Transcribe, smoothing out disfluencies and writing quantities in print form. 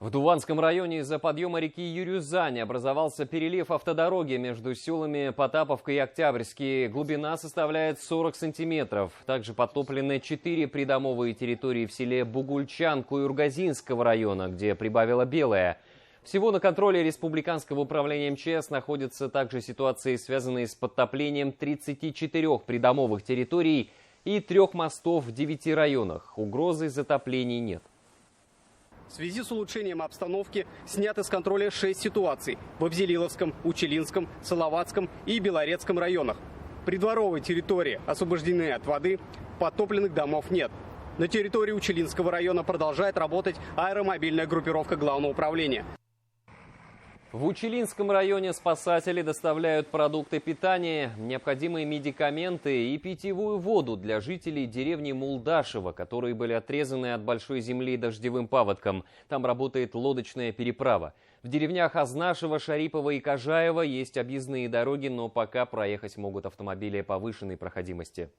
В Дуванском районе из-за подъема реки Юрюзань образовался перелив автодороги между селами Потаповка и Октябрьский. Глубина составляет 40 сантиметров. Также потоплены 4 придомовые территории в селе Бугульчан Куюргазинского района, где прибавила белая. Всего на контроле Республиканского управления МЧС находятся также ситуации, связанные с подтоплением 34 придомовых территорий и 3 мостов в 9 районах. Угрозы затоплений нет. В связи с улучшением обстановки сняты с контроля 6 ситуаций в Абзелиловском, Учелинском, Салаватском и Белорецком районах. Придворовые территории освобождены от воды, подтопленных домов нет. На территории Учелинского района продолжает работать аэромобильная группировка Главного управления. В Учелинском районе спасатели доставляют продукты питания, необходимые медикаменты и питьевую воду для жителей деревни Мулдашево, которые были отрезаны от большой земли дождевым паводком. Там работает лодочная переправа. В деревнях Азнашево, Шарипово и Кожаево есть объездные дороги, но пока проехать могут автомобили повышенной проходимости.